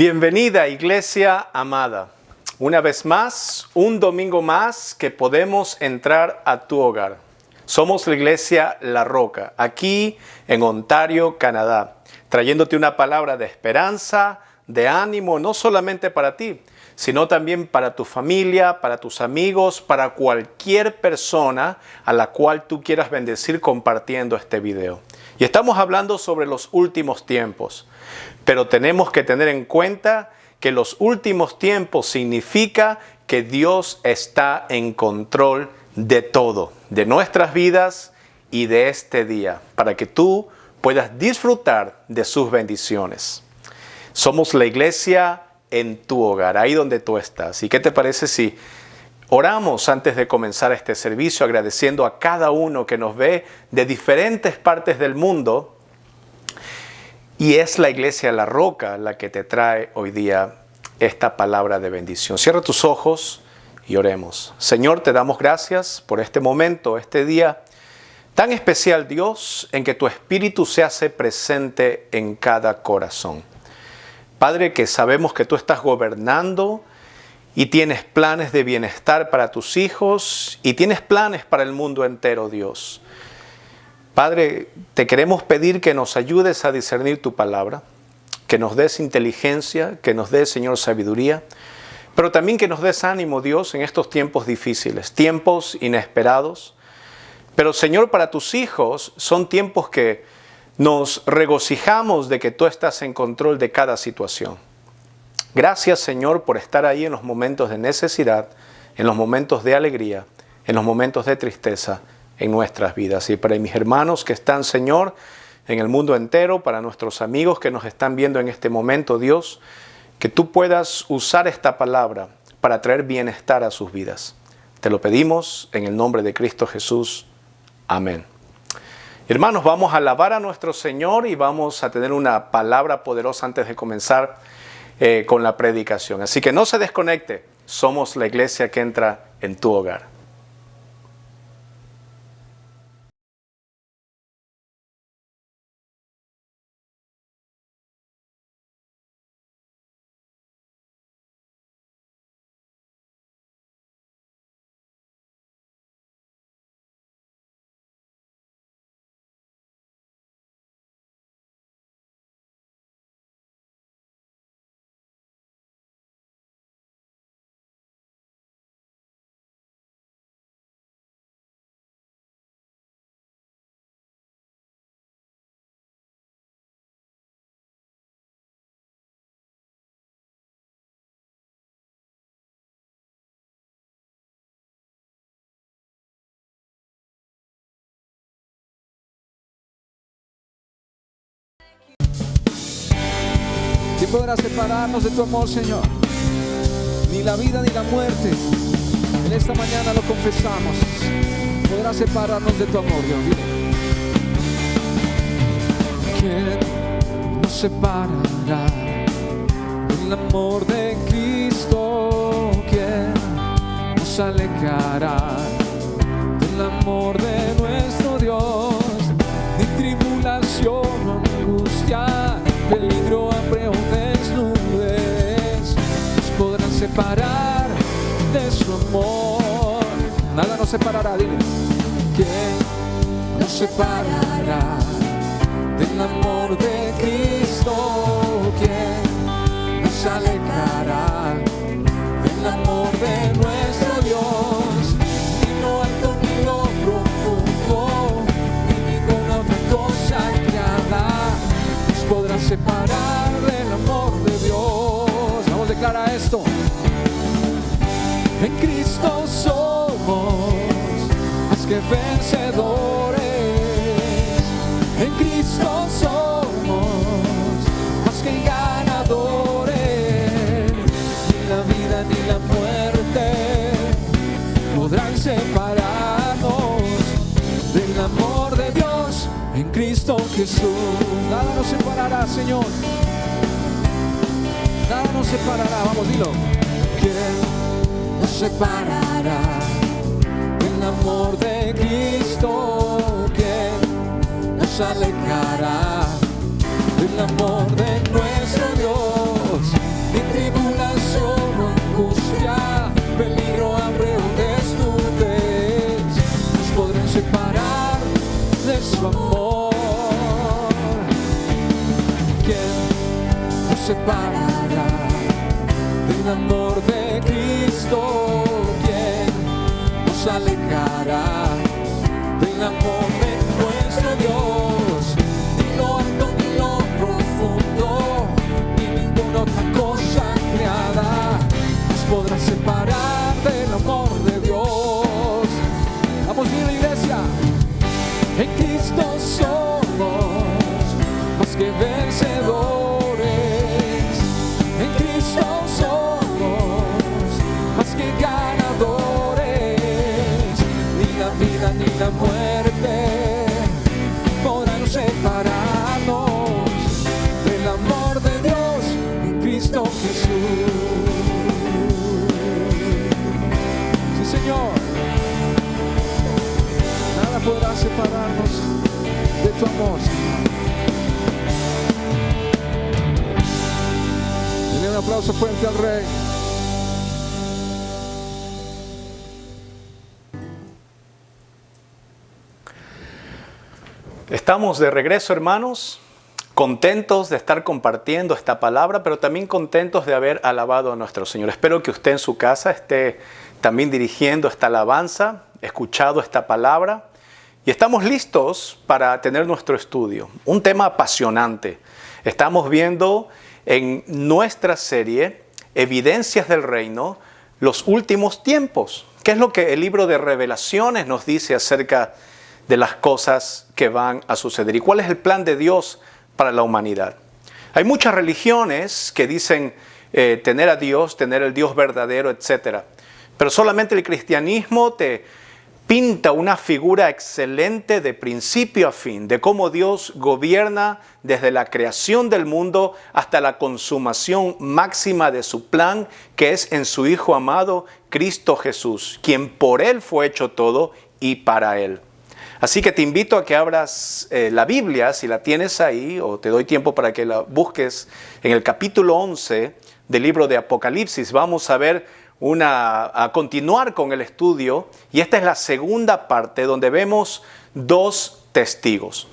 Bienvenida, iglesia amada. Una vez más, un domingo más que podemos entrar a tu hogar. Somos la iglesia La Roca, aquí en Ontario, Canadá, trayéndote una palabra de esperanza, de ánimo, no solamente para ti, sino también para tu familia, para tus amigos, para cualquier persona a la cual tú quieras bendecir compartiendo este video. Y estamos hablando sobre los últimos tiempos, pero tenemos que tener en cuenta que los últimos tiempos significa que Dios está en control de todo, de nuestras vidas y de este día, para que tú puedas disfrutar de sus bendiciones. Somos la iglesia en tu hogar, ahí donde tú estás. ¿Y qué te parece si oramos antes de comenzar este servicio, agradeciendo a cada uno que nos ve de diferentes partes del mundo? Y es la iglesia La Roca la que te trae hoy día esta palabra de bendición. Cierra tus ojos y oremos. Señor, te damos gracias por este momento, este día tan especial, Dios, en que tu Espíritu se hace presente en cada corazón. Padre, que sabemos que tú estás gobernando y tienes planes de bienestar para tus hijos y tienes planes para el mundo entero, Dios. Padre, te queremos pedir que nos ayudes a discernir tu palabra, que nos des inteligencia, que nos des, Señor, sabiduría, pero también que nos des ánimo, Dios, en estos tiempos difíciles, tiempos inesperados. Pero, Señor, para tus hijos son tiempos que nos regocijamos de que tú estás en control de cada situación. Gracias, Señor, por estar ahí en los momentos de necesidad, en los momentos de alegría, en los momentos de tristeza en nuestras vidas. Y para mis hermanos que están, Señor, en el mundo entero, para nuestros amigos que nos están viendo en este momento, Dios, que tú puedas usar esta palabra para traer bienestar a sus vidas. Te lo pedimos en el nombre de Cristo Jesús. Amén. Hermanos, vamos a alabar a nuestro Señor y vamos a tener una palabra poderosa antes de comenzar con la predicación. Así que no se desconecte. Somos la iglesia que entra en tu hogar. ¿Quién podrá separarnos de tu amor, Señor? Ni la vida ni la muerte. En esta mañana lo confesamos. Podrá separarnos de tu amor, Dios. Dile. ¿Quién nos separará del amor de Cristo? ¿Quién nos alejará del amor de nuestro Dios? Ni tribulación o angustia, peligro, hambre o desnudez nos podrán separar de su amor. Nada nos separará, dile. ¿Quién nos separará del amor de Cristo? ¿Quién nos alejará del amor de nuestro Dios? Ni lo alto ni lo profundo, ni ninguna otra cosa creada podrá separar del amor de Dios. Vamos a declarar esto. En Cristo somos más que vencedores. En Cristo somos más que ganadores. Ni la vida ni la muerte podrán separarnos del amor de Dios en Cristo Jesús. Nada nos separará, Señor. Nada nos separará. Vamos, dilo. ¿Quién nos separará del amor de Cristo? ¿Quién nos alejará del amor de nuestro Dios? angustia, peligro, hambre o desnudez, nos podrán separar de su amor. ¿Quién nos separará del amor de Cristo? ¿Quién nos alejará del amor de nuestro Dios? Ni lo alto ni lo profundo, ni ninguna otra cosa creada nos podrá separar del amor de Dios. Vamos bien, iglesia. En Cristo somos más que vencedores. En Cristo somos más que ganadores. Ni la vida ni la muerte podrán separarnos del amor de Dios en Cristo Jesús. Sí, Señor. Nada podrá separarnos de tu amor, Señor. Denle un aplauso fuerte al Rey. Estamos de regreso, hermanos, contentos de estar compartiendo esta palabra, pero también contentos de haber alabado a nuestro Señor. Espero que usted en su casa esté también dirigiendo esta alabanza, escuchado esta palabra, y estamos listos para tener nuestro estudio. Un tema apasionante. Estamos viendo en nuestra serie Evidencias del Reino, los últimos tiempos. ¿Qué es lo que el libro de Revelaciones nos dice acerca de las cosas que van a suceder? ¿Y cuál es el plan de Dios para la humanidad? Hay muchas religiones que dicen tener a Dios, tener el Dios verdadero, etc. Pero solamente el cristianismo te pinta una figura excelente de principio a fin, de cómo Dios gobierna desde la creación del mundo hasta la consumación máxima de su plan, que es en su Hijo amado, Cristo Jesús, quien por Él fue hecho todo y para Él. Así que te invito a que abras la Biblia, si la tienes ahí, o te doy tiempo para que la busques en el capítulo 11 del libro de Apocalipsis. Vamos a ver a continuar con el estudio, y esta es la segunda parte donde vemos dos testigos.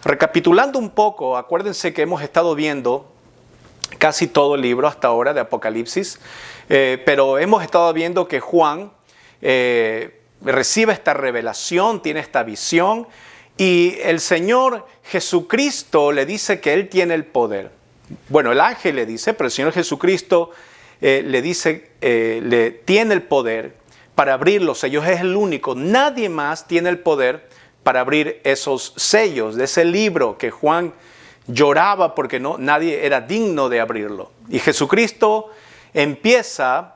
Recapitulando un poco, acuérdense que hemos estado viendo casi todo el libro hasta ahora de Apocalipsis, pero hemos estado viendo que Juan recibe esta revelación, tiene esta visión, y el Señor Jesucristo le dice que Él tiene el poder. Bueno, el ángel le dice, pero el Señor Jesucristo le dice, tiene el poder para abrir los sellos. Es el único, nadie más tiene el poder para abrir esos sellos de ese libro que Juan lloraba porque nadie era digno de abrirlo. Y Jesucristo empieza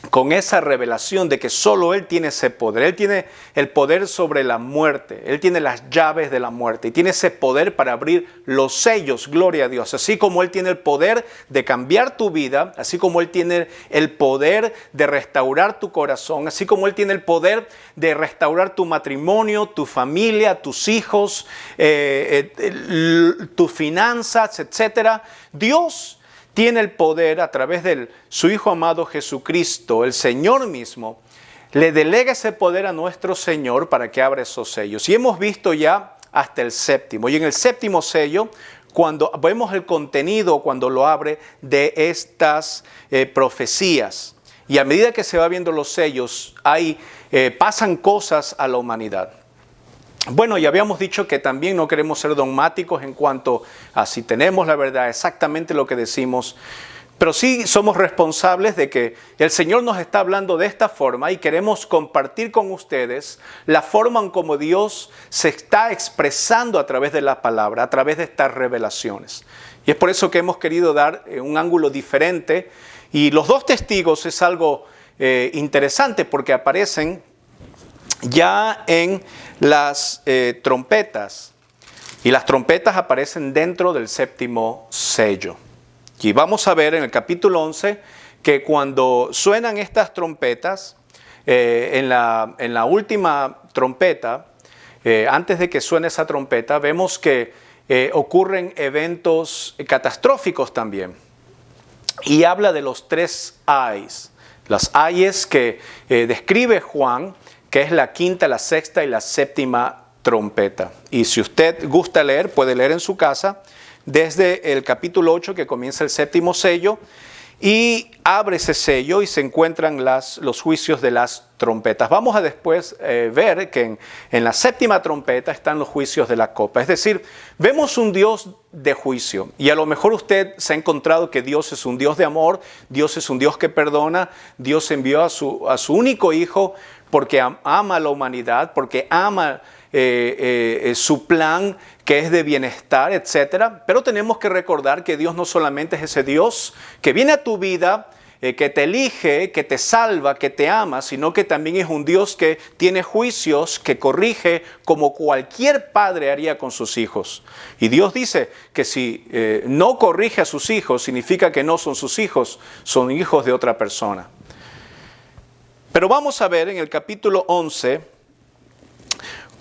con esa revelación de que solo Él tiene ese poder. Él tiene el poder sobre la muerte. Él tiene las llaves de la muerte. Y tiene ese poder para abrir los sellos, gloria a Dios. Así como Él tiene el poder de cambiar tu vida, así como Él tiene el poder de restaurar tu corazón, así como Él tiene el poder de restaurar tu matrimonio, tu familia, tus hijos, tus finanzas, etc. Dios tiene el poder a través de su Hijo amado Jesucristo, el Señor mismo, le delega ese poder a nuestro Señor para que abra esos sellos. Y hemos visto ya hasta el séptimo. Y en el séptimo sello, cuando vemos el contenido, cuando lo abre de estas profecías. Y a medida que se va viendo los sellos, pasan cosas a la humanidad. Bueno, ya habíamos dicho que también no queremos ser dogmáticos en cuanto a si tenemos la verdad, exactamente lo que decimos, pero sí somos responsables de que el Señor nos está hablando de esta forma y queremos compartir con ustedes la forma en cómo Dios se está expresando a través de la palabra, a través de estas revelaciones. Y es por eso que hemos querido dar un ángulo diferente, y los dos testigos es algo interesante porque aparecen ya en las trompetas, y las trompetas aparecen dentro del séptimo sello. Y vamos a ver en el capítulo 11 que cuando suenan estas trompetas, en la última trompeta, antes de que suene esa trompeta, vemos que ocurren eventos catastróficos también. Y habla de los tres ayes. Las ayes que describe Juan, que es la quinta, la sexta y la séptima trompeta. Y si usted gusta leer, puede leer en su casa desde el capítulo 8, que comienza el séptimo sello, y abre ese sello y se encuentran los juicios de las trompetas. Vamos a después ver que en la séptima trompeta están los juicios de la copa. Es decir, vemos un Dios de juicio. Y a lo mejor usted se ha encontrado que Dios es un Dios de amor, Dios es un Dios que perdona, Dios envió a su único Hijo porque ama a la humanidad, porque ama su plan que es de bienestar, etc. Pero tenemos que recordar que Dios no solamente es ese Dios que viene a tu vida, que te elige, que te salva, que te ama, sino que también es un Dios que tiene juicios, que corrige como cualquier padre haría con sus hijos. Y Dios dice que si no corrige a sus hijos, significa que no son sus hijos, son hijos de otra persona. Pero vamos a ver en el capítulo 11,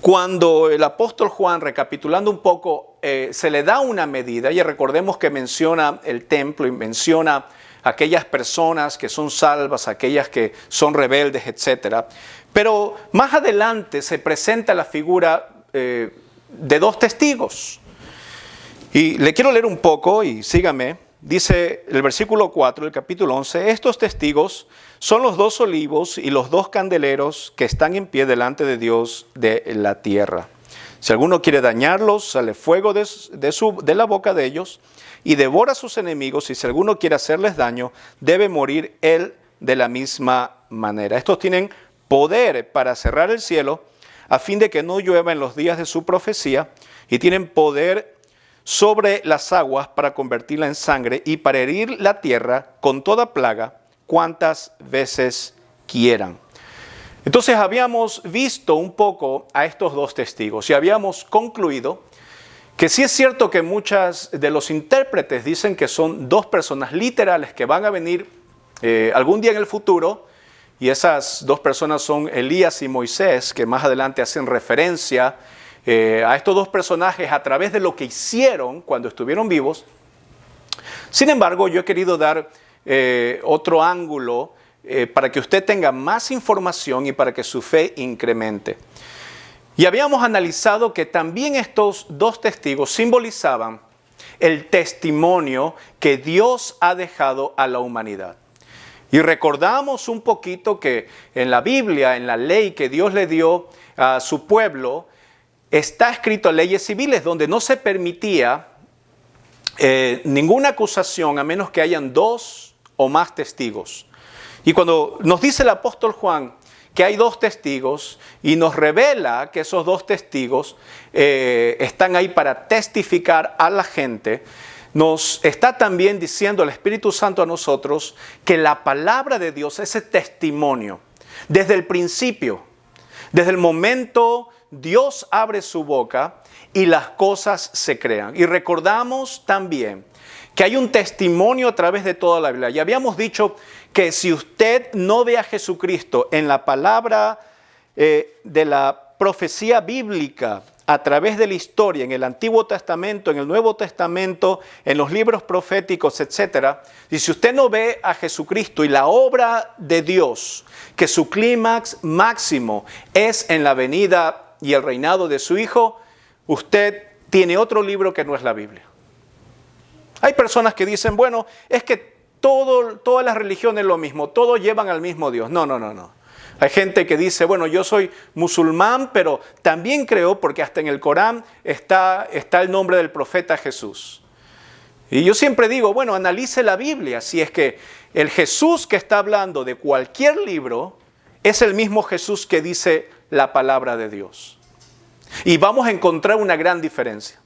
cuando el apóstol Juan, recapitulando un poco, se le da una medida, y recordemos que menciona el templo y menciona aquellas personas que son salvas, aquellas que son rebeldes, etc. Pero más adelante se presenta la figura de dos testigos. Y le quiero leer un poco y sígame. Dice el versículo 4 del capítulo 11, estos testigos son los dos olivos y los dos candeleros que están en pie delante de Dios de la tierra. Si alguno quiere dañarlos, sale fuego de la boca de ellos y devora a sus enemigos, y si alguno quiere hacerles daño, debe morir él de la misma manera. Estos tienen poder para cerrar el cielo a fin de que no llueva en los días de su profecía, y tienen poder sobre las aguas para convertirla en sangre y para herir la tierra con toda plaga cuantas veces quieran. Entonces habíamos visto un poco a estos dos testigos y habíamos concluido que sí es cierto que muchos de los intérpretes dicen que son dos personas literales que van a venir algún día en el futuro, y esas dos personas son Elías y Moisés, que más adelante hacen referencia a estos dos personajes a través de lo que hicieron cuando estuvieron vivos. Sin embargo, yo he querido dar otro ángulo para que usted tenga más información y para que su fe incremente. Y habíamos analizado que también estos dos testigos simbolizaban el testimonio que Dios ha dejado a la humanidad. Y recordamos un poquito que en la Biblia, en la ley que Dios le dio a su pueblo, está escrito leyes civiles donde no se permitía ninguna acusación a menos que hayan dos o más testigos. Y cuando nos dice el apóstol Juan que hay dos testigos y nos revela que esos dos testigos están ahí para testificar a la gente, nos está también diciendo el Espíritu Santo a nosotros que la palabra de Dios, ese testimonio, desde el principio, desde el momento Dios abre su boca y las cosas se crean. Y recordamos también que hay un testimonio a través de toda la Biblia. Ya habíamos dicho que si usted no ve a Jesucristo en la palabra de la profecía bíblica, a través de la historia, en el Antiguo Testamento, en el Nuevo Testamento, en los libros proféticos, etc. Y si usted no ve a Jesucristo y la obra de Dios, que su clímax máximo es en la venida y el reinado de su Hijo, usted tiene otro libro que no es la Biblia. Hay personas que dicen, bueno, es que todas las religiones es lo mismo, todos llevan al mismo Dios. No. Hay gente que dice, bueno, yo soy musulmán, pero también creo, porque hasta en el Corán está el nombre del profeta Jesús. Y yo siempre digo, bueno, analice la Biblia, si es que el Jesús que está hablando de cualquier libro es el mismo Jesús que dice la palabra de Dios. Y vamos a encontrar una gran diferencia.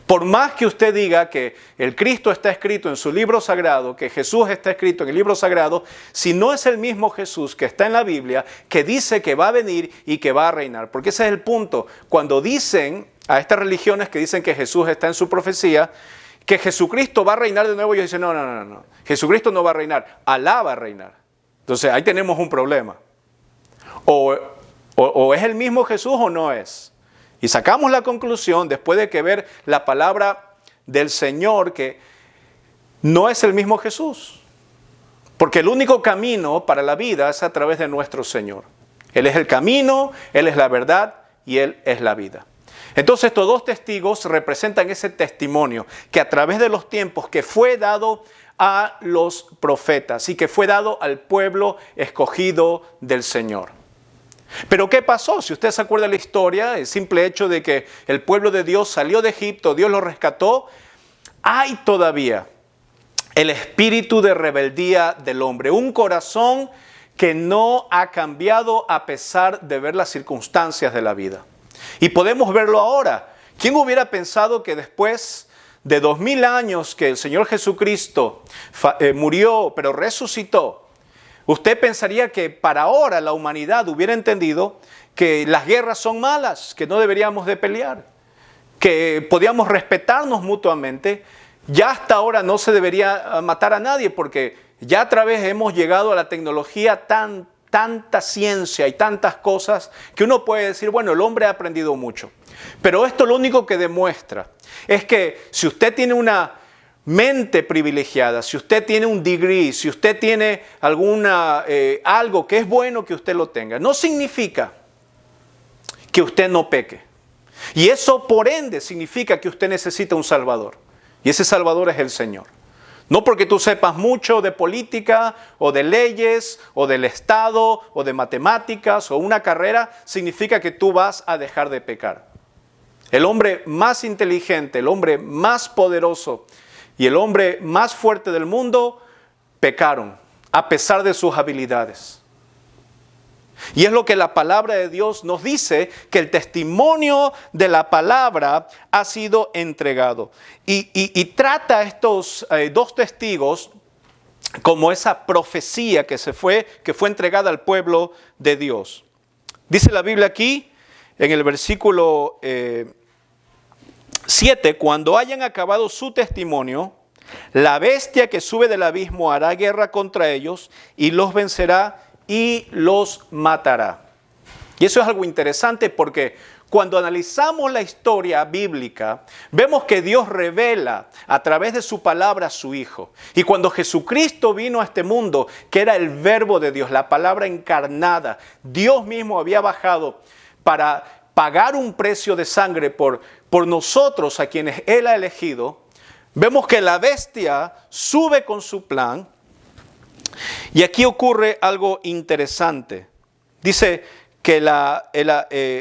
Por más que usted diga que el Cristo está escrito en su libro sagrado, que Jesús está escrito en el libro sagrado, si no es el mismo Jesús que está en la Biblia, que dice que va a venir y que va a reinar. Porque ese es el punto. Cuando dicen a estas religiones que dicen que Jesús está en su profecía, que Jesucristo va a reinar de nuevo, ellos dicen, no. Jesucristo no va a reinar, Alá va a reinar. Entonces ahí tenemos un problema. O es el mismo Jesús o no es. Y sacamos la conclusión, después de que ver la palabra del Señor, que no es el mismo Jesús. Porque el único camino para la vida es a través de nuestro Señor. Él es el camino, Él es la verdad y Él es la vida. Entonces estos dos testigos representan ese testimonio que a través de los tiempos que fue dado a los profetas y que fue dado al pueblo escogido del Señor. Pero ¿qué pasó? Si usted se acuerda de la historia, el simple hecho de que el pueblo de Dios salió de Egipto, Dios lo rescató, hay todavía el espíritu de rebeldía del hombre, un corazón que no ha cambiado a pesar de ver las circunstancias de la vida. Y podemos verlo ahora. ¿Quién hubiera pensado que después de 2000 años que el Señor Jesucristo murió, pero resucitó, usted pensaría que para ahora la humanidad hubiera entendido que las guerras son malas, que no deberíamos de pelear, que podíamos respetarnos mutuamente? Ya hasta ahora no se debería matar a nadie porque ya a través hemos llegado a la tecnología tanta ciencia y tantas cosas que uno puede decir, bueno, el hombre ha aprendido mucho. Pero esto lo único que demuestra es que si usted tiene una mente privilegiada, si usted tiene un degree, si usted tiene algo que es bueno que usted lo tenga, no significa que usted no peque. Y eso por ende significa que usted necesita un Salvador. Y ese Salvador es el Señor. No porque tú sepas mucho de política o de leyes o del Estado o de matemáticas o una carrera, significa que tú vas a dejar de pecar. El hombre más inteligente, el hombre más poderoso y el hombre más fuerte del mundo pecaron a pesar de sus habilidades. Y es lo que la palabra de Dios nos dice, que el testimonio de la palabra ha sido entregado. Y trata a estos dos testigos como esa profecía que fue entregada al pueblo de Dios. Dice la Biblia aquí, en el versículo 7, cuando hayan acabado su testimonio, la bestia que sube del abismo hará guerra contra ellos y los vencerá y los matará. Y eso es algo interesante porque cuando analizamos la historia bíblica, vemos que Dios revela a través de su palabra a su Hijo. Y cuando Jesucristo vino a este mundo, que era el verbo de Dios, la palabra encarnada, Dios mismo había bajado para pagar un precio de sangre por nosotros a quienes Él ha elegido. Vemos que la bestia sube con su plan. Y aquí ocurre algo interesante. Dice que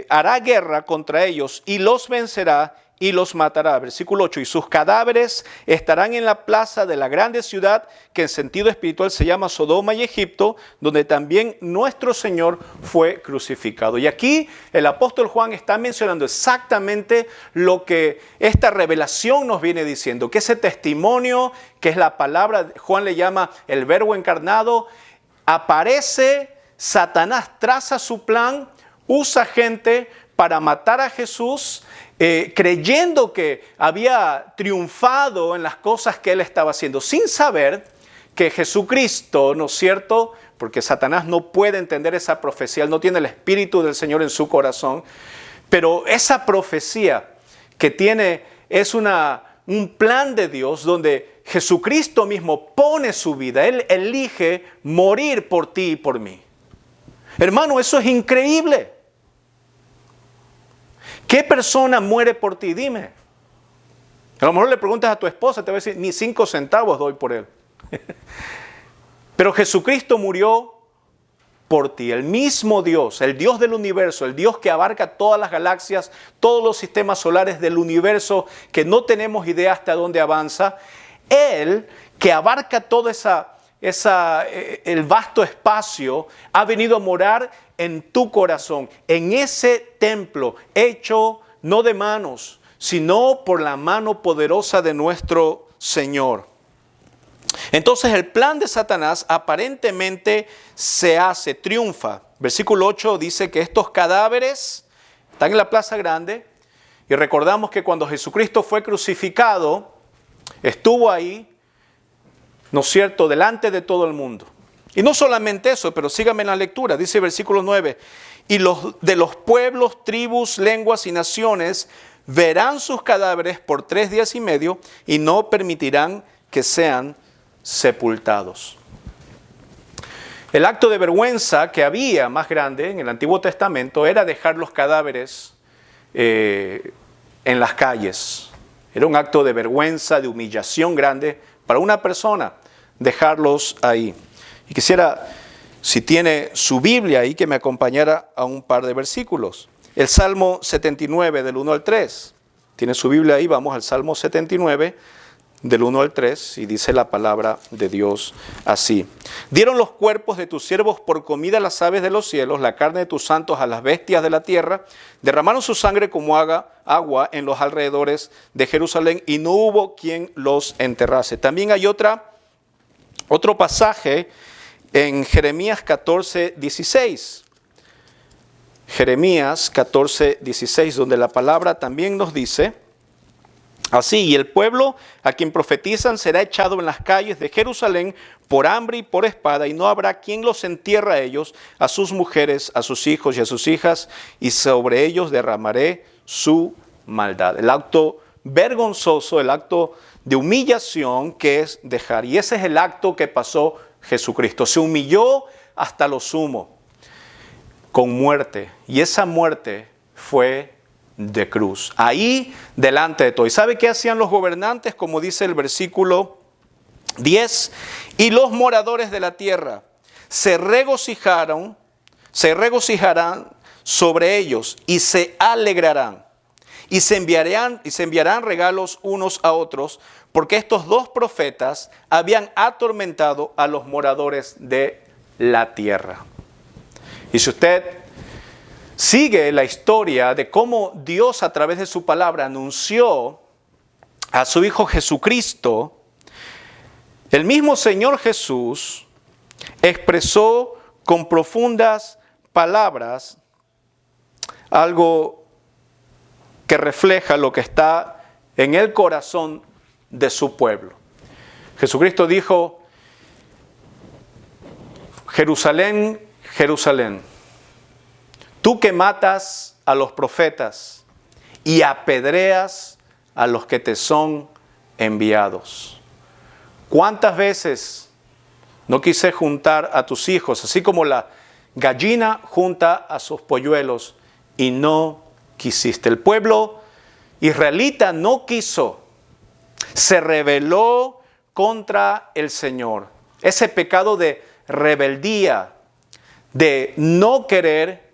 hará guerra contra ellos y los vencerá y los matará. Versículo 8. Y sus cadáveres estarán en la plaza de la grande ciudad que en sentido espiritual se llama Sodoma y Egipto, donde también nuestro Señor fue crucificado. Y aquí el apóstol Juan está mencionando exactamente lo que esta revelación nos viene diciendo, que ese testimonio, que es la palabra, Juan le llama el verbo encarnado, aparece, Satanás traza su plan, usa gente para matar a Jesús, creyendo que había triunfado en las cosas que él estaba haciendo, sin saber que Jesucristo, ¿no es cierto? Porque Satanás no puede entender esa profecía, él no tiene el Espíritu del Señor en su corazón, pero esa profecía que tiene es un plan de Dios donde Jesucristo mismo pone su vida, Él elige morir por ti y por mí. Hermano, eso es increíble. ¿Qué persona muere por ti? Dime. A lo mejor le preguntas a tu esposa, te va a decir, ni 5 centavos doy por él. Pero Jesucristo murió por ti, el mismo Dios, el Dios del universo, el Dios que abarca todas las galaxias, todos los sistemas solares del universo, que no tenemos idea hasta dónde avanza. Él, que abarca todo el vasto espacio, ha venido a morar en tu corazón, en ese templo hecho no de manos, sino por la mano poderosa de nuestro Señor. Entonces el plan de Satanás aparentemente triunfa. Versículo 8 dice que estos cadáveres están en la plaza grande y recordamos que cuando Jesucristo fue crucificado, estuvo ahí, ¿no es cierto?, delante de todo el mundo. Y no solamente eso, pero síganme en la lectura, dice versículo 9, y de los pueblos, tribus, lenguas y naciones verán sus cadáveres por 3 días y medio y no permitirán que sean sepultados. El acto de vergüenza que había más grande en el Antiguo Testamento era dejar los cadáveres en las calles. Era un acto de vergüenza, de humillación grande para una persona, dejarlos ahí. Y quisiera, si tiene su Biblia ahí, que me acompañara a un par de versículos. El Salmo 79 del 1 al 3. Tiene su Biblia ahí, vamos al Salmo 79 del 1 al 3, y dice la palabra de Dios así. Dieron los cuerpos de tus siervos por comida a las aves de los cielos, la carne de tus santos a las bestias de la tierra. Derramaron su sangre como agua en los alrededores de Jerusalén, y no hubo quien los enterrase. También hay otro pasaje en Jeremías 14, 16. Jeremías 14, 16, donde la palabra también nos dice así: y el pueblo a quien profetizan será echado en las calles de Jerusalén por hambre y por espada, y no habrá quien los entierre a ellos, a sus mujeres, a sus hijos y a sus hijas, y sobre ellos derramaré su maldad. El acto vergonzoso, el acto de humillación que es dejar. Y ese es el acto que pasó Jesucristo. Se humilló hasta lo sumo, con muerte. Y esa muerte fue de cruz, ahí delante de todo. ¿Y sabe qué hacían los gobernantes? Como dice el versículo 10, y los moradores de la tierra se regocijarán sobre ellos y se alegrarán y se enviarán regalos unos a otros, porque estos dos profetas habían atormentado a los moradores de la tierra. Y si usted sigue la historia de cómo Dios a través de su palabra anunció a su Hijo Jesucristo, el mismo Señor Jesús expresó con profundas palabras algo que refleja lo que está en el corazón de su pueblo. Jesucristo dijo: Jerusalén, Jerusalén, tú que matas a los profetas y apedreas a los que te son enviados. ¿Cuántas veces no quise juntar a tus hijos, así como la gallina junta a sus polluelos, y no quisiste? El pueblo israelita no quiso, se rebeló contra el Señor. Ese pecado de rebeldía, de no querer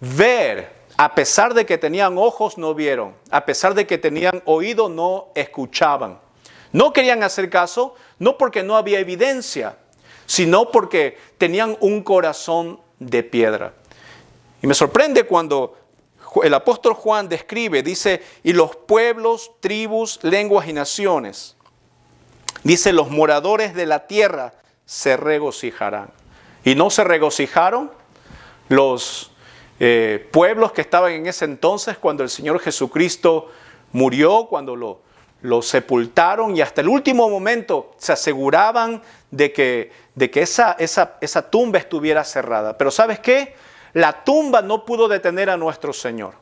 ver, a pesar de que tenían ojos no vieron, a pesar de que tenían oído no escuchaban. No querían hacer caso, no porque no había evidencia, sino porque tenían un corazón de piedra. Y me sorprende cuando el apóstol Juan describe, dice: y los pueblos, tribus, lenguas y naciones, dice, los moradores de la tierra se regocijarán. Y no se regocijaron los pueblos que estaban en ese entonces cuando el Señor Jesucristo murió, cuando lo sepultaron, y hasta el último momento se aseguraban de que esa tumba estuviera cerrada. Pero ¿sabes qué? La tumba no pudo detener a nuestro Señor.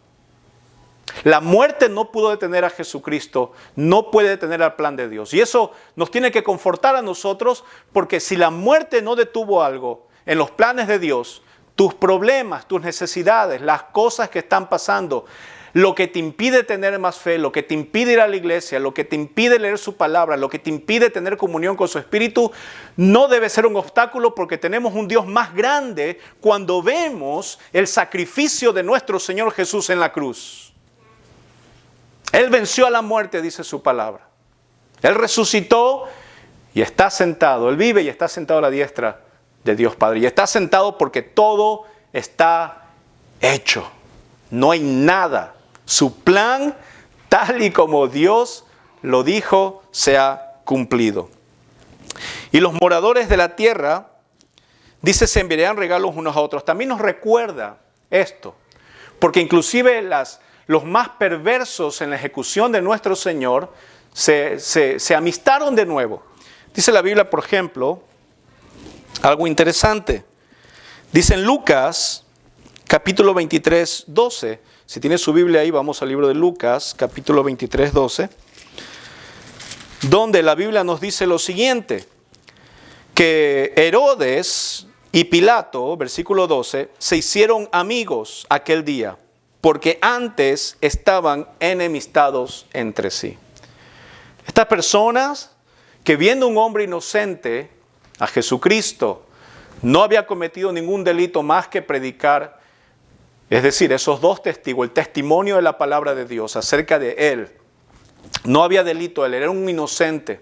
La muerte no pudo detener a Jesucristo, no puede detener al plan de Dios. Y eso nos tiene que confortar a nosotros, porque si la muerte no detuvo algo en los planes de Dios, tus problemas, tus necesidades, las cosas que están pasando, lo que te impide tener más fe, lo que te impide ir a la iglesia, lo que te impide leer su palabra, lo que te impide tener comunión con su Espíritu, no debe ser un obstáculo, porque tenemos un Dios más grande cuando vemos el sacrificio de nuestro Señor Jesús en la cruz. Él venció a la muerte, dice su palabra. Él resucitó y está sentado. Él vive y está sentado a la diestra de Dios Padre. Y está sentado porque todo está hecho. No hay nada. Su plan, tal y como Dios lo dijo, se ha cumplido. Y los moradores de la tierra, dice, se enviarán regalos unos a otros. También nos recuerda esto, porque inclusive los más perversos en la ejecución de nuestro Señor se amistaron de nuevo. Dice la Biblia, por ejemplo, algo interesante. Dice en Lucas, capítulo 23, 12. Si tiene su Biblia ahí, vamos al libro de Lucas, capítulo 23, 12. Donde la Biblia nos dice lo siguiente: que Herodes Y Pilato, versículo 12, se hicieron amigos aquel día, porque antes estaban enemistados entre sí. Estas personas que viendo un hombre inocente, a Jesucristo, no había cometido ningún delito más que predicar, es decir, esos dos testigos, el testimonio de la palabra de Dios acerca de él. No había delito, él era un inocente.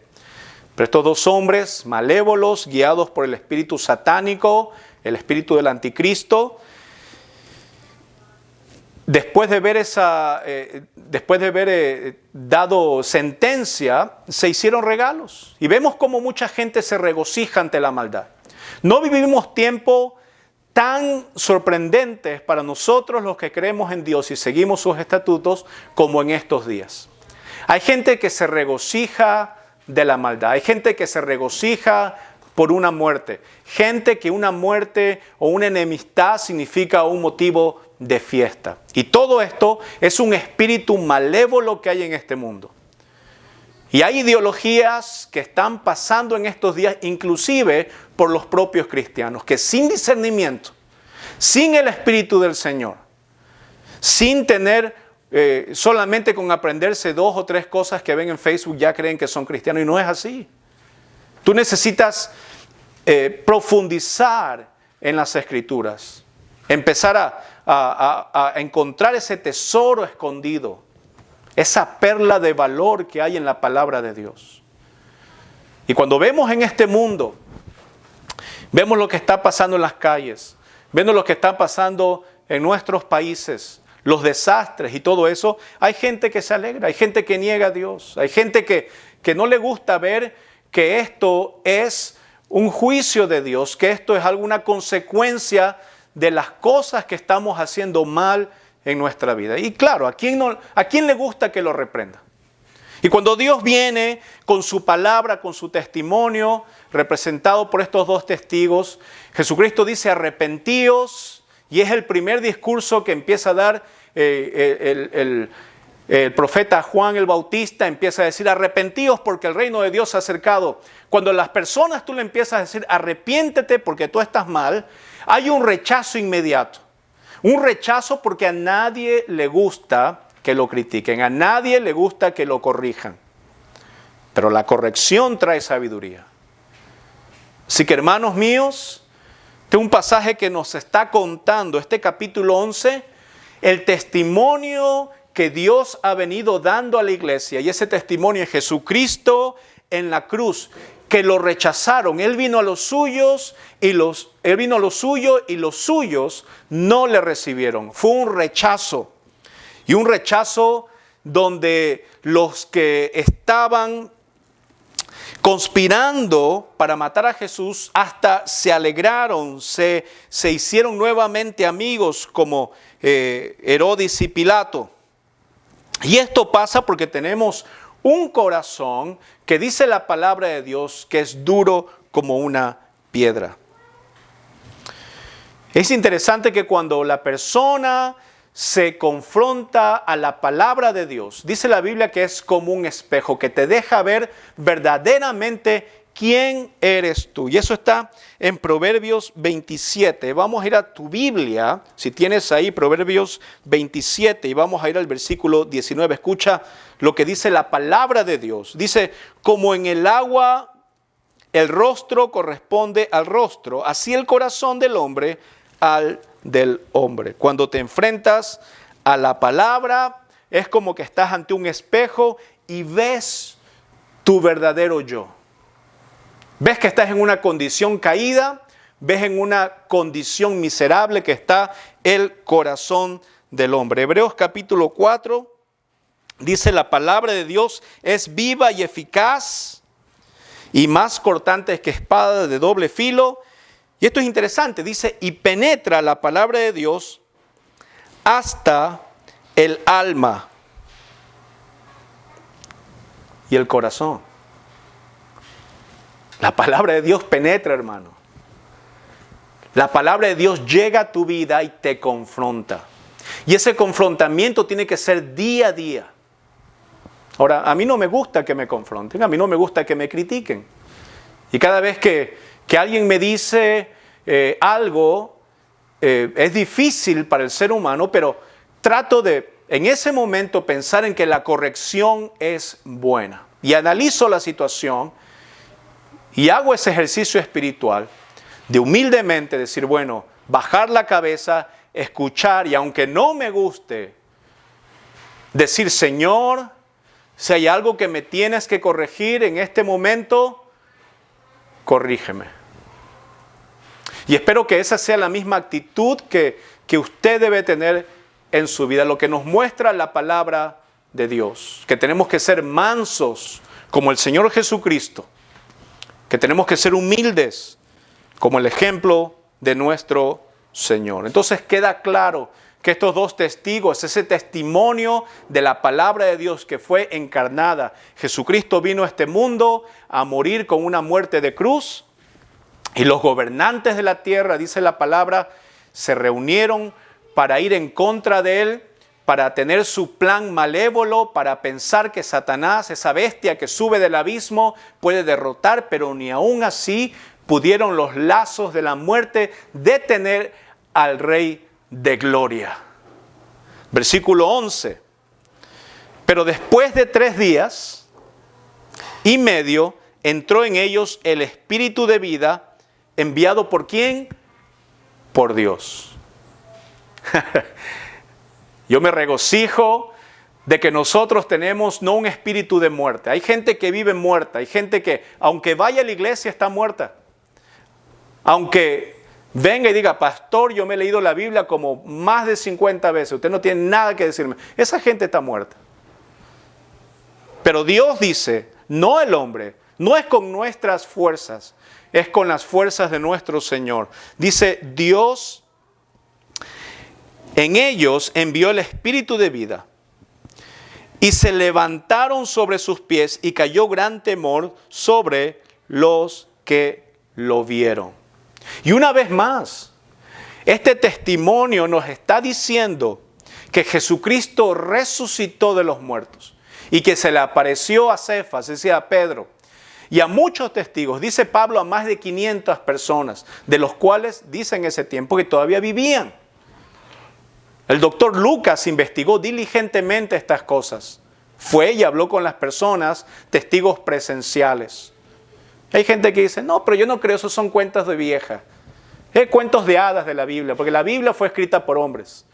Pero estos dos hombres malévolos, guiados por el espíritu satánico, el espíritu del anticristo, después de haber dado sentencia, se hicieron regalos. Y vemos cómo mucha gente se regocija ante la maldad. No vivimos tiempos tan sorprendentes para nosotros los que creemos en Dios y seguimos sus estatutos como en estos días. Hay gente que se regocija de la maldad. Hay gente que se regocija por una muerte. Gente que una muerte o una enemistad significa un motivo de fiesta. Y todo esto es un espíritu malévolo que hay en este mundo. Y hay ideologías que están pasando en estos días, inclusive por los propios cristianos, que sin discernimiento, sin el Espíritu del Señor, sin tener solamente con aprenderse 2 o 3 cosas que ven en Facebook, ya creen que son cristianos, y no es así. Tú necesitas profundizar en las Escrituras, empezar a encontrar ese tesoro escondido, esa perla de valor que hay en la palabra de Dios. Y cuando vemos en este mundo, vemos lo que está pasando en las calles, vemos lo que está pasando en nuestros países, los desastres y todo eso, hay gente que se alegra, hay gente que niega a Dios, hay gente que no le gusta ver que esto es un juicio de Dios, que esto es alguna consecuencia de las cosas que estamos haciendo mal en nuestra vida. Y claro, ¿a quién le gusta que lo reprenda? Y cuando Dios viene con su palabra, con su testimonio, representado por estos dos testigos, Jesucristo dice: arrepentíos, y es el primer discurso que empieza a dar el profeta Juan el Bautista. Empieza a decir: arrepentíos porque el reino de Dios se ha acercado. Cuando las personas tú le empiezas a decir arrepiéntete porque tú estás mal, hay un rechazo inmediato. Un rechazo porque a nadie le gusta que lo critiquen, a nadie le gusta que lo corrijan. Pero la corrección trae sabiduría. Así que, hermanos míos, este es un pasaje que nos está contando, este capítulo 11, el testimonio que Dios ha venido dando a la iglesia. Y ese testimonio es Jesucristo en la cruz, que lo rechazaron. Él vino a los suyos y los suyos no le recibieron. Fue un rechazo. Y un rechazo donde los que estaban conspirando para matar a Jesús hasta se alegraron, se hicieron nuevamente amigos, como Herodes y Pilato. Y esto pasa porque tenemos un corazón que dice la palabra de Dios que es duro como una piedra. Es interesante que cuando la persona se confronta a la palabra de Dios, dice la Biblia que es como un espejo que te deja ver verdaderamente quién eres tú. Y eso está en Proverbios 27. Vamos a ir a tu Biblia, si tienes ahí Proverbios 27, y vamos a ir al versículo 19. Escucha lo que dice la palabra de Dios. Dice: como en el agua el rostro corresponde al rostro, así el corazón del hombre al del hombre. Cuando te enfrentas a la palabra, es como que estás ante un espejo y ves tu verdadero yo. Ves que estás en una condición caída, ves en una condición miserable que está el corazón del hombre. Hebreos capítulo 4 dice: la palabra de Dios es viva y eficaz y más cortante que espada de doble filo. Y esto es interesante, dice: y penetra la palabra de Dios hasta el alma y el corazón. La palabra de Dios penetra, hermano. La palabra de Dios llega a tu vida y te confronta. Y ese confrontamiento tiene que ser día a día. Ahora, a mí no me gusta que me confronten, a mí no me gusta que me critiquen. Y cada vez que alguien me dice algo, es difícil para el ser humano, pero trato de, en ese momento, pensar en que la corrección es buena. Y analizo la situación y hago ese ejercicio espiritual de humildemente decir, bueno, bajar la cabeza, escuchar, y aunque no me guste, decir, Señor, si hay algo que me tienes que corregir en este momento, corrígeme. Y espero que esa sea la misma actitud que usted debe tener en su vida, lo que nos muestra la palabra de Dios, que tenemos que ser mansos como el Señor Jesucristo, que tenemos que ser humildes como el ejemplo de nuestro Señor. Entonces queda claro que estos dos testigos, ese testimonio de la palabra de Dios que fue encarnada. Jesucristo vino a este mundo a morir con una muerte de cruz, y los gobernantes de la tierra, dice la palabra, se reunieron para ir en contra de él, para tener su plan malévolo, para pensar que Satanás, esa bestia que sube del abismo, puede derrotar, pero ni aún así pudieron los lazos de la muerte detener al Rey de gloria. Versículo 11. Pero después de 3 días y medio entró en ellos el Espíritu de vida, enviado ¿por quién? Por Dios. Yo me regocijo de que nosotros tenemos no un espíritu de muerte. Hay gente que vive muerta, hay gente que aunque vaya a la iglesia está muerta. Aunque venga y diga, pastor, yo me he leído la Biblia como más de 50 veces, usted no tiene nada que decirme. Esa gente está muerta. Pero Dios dice, no el hombre, no es con nuestras fuerzas, es con las fuerzas de nuestro Señor. Dice, Dios en ellos envió el Espíritu de vida y se levantaron sobre sus pies y cayó gran temor sobre los que lo vieron. Y una vez más, este testimonio nos está diciendo que Jesucristo resucitó de los muertos y que se le apareció a Cefas, decía a Pedro, y a muchos testigos, dice Pablo, a más de 500 personas, de los cuales dice en ese tiempo que todavía vivían. El doctor Lucas investigó diligentemente estas cosas. Fue y habló con las personas, testigos presenciales. Hay gente que dice, no, pero yo no creo, esos son cuentos de vieja. Cuentos de hadas de la Biblia, porque la Biblia fue escrita por hombres.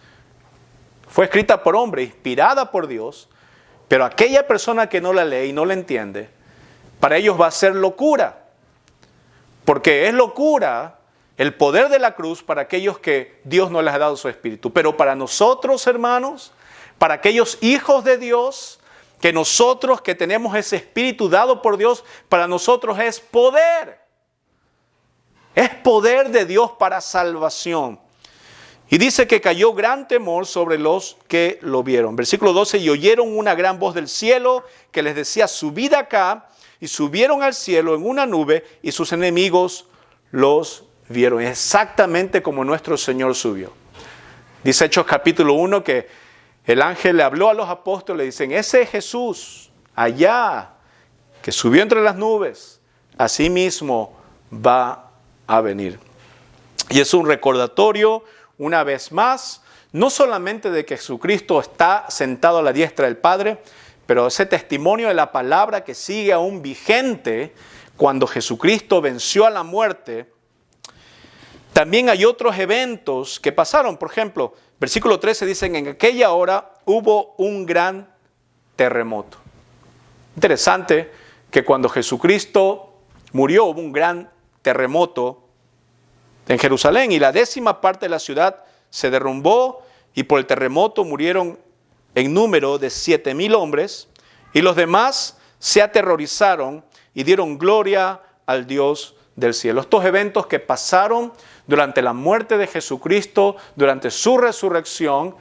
Fue escrita por hombres, inspirada por Dios, pero aquella persona que no la lee y no la entiende, para ellos va a ser locura. Porque es locura el poder de la cruz para aquellos que Dios no les ha dado su espíritu. Pero para nosotros, hermanos, para aquellos hijos de Dios, que nosotros que tenemos ese espíritu dado por Dios, para nosotros es poder. Es poder de Dios para salvación. Y dice que cayó gran temor sobre los que lo vieron. Versículo 12, y oyeron una gran voz del cielo que les decía, subid acá, y subieron al cielo en una nube, y sus enemigos los vieron. Exactamente como nuestro Señor subió. Dice Hechos capítulo 1 que el ángel le habló a los apóstoles, dicen, ese Jesús allá que subió entre las nubes, así mismo va a venir. Y es un recordatorio, una vez más, no solamente de que Jesucristo está sentado a la diestra del Padre, pero ese testimonio de la palabra que sigue aún vigente cuando Jesucristo venció a la muerte. También hay otros eventos que pasaron. Por ejemplo, versículo 13 dicen, en aquella hora hubo un gran terremoto. Interesante que cuando Jesucristo murió hubo un gran terremoto en Jerusalén y la 10ª parte de la ciudad se derrumbó y por el terremoto murieron en número de 7,000 hombres y los demás se aterrorizaron y dieron gloria al Dios del cielo. Estos eventos que pasaron durante la muerte de Jesucristo, durante su resurrección,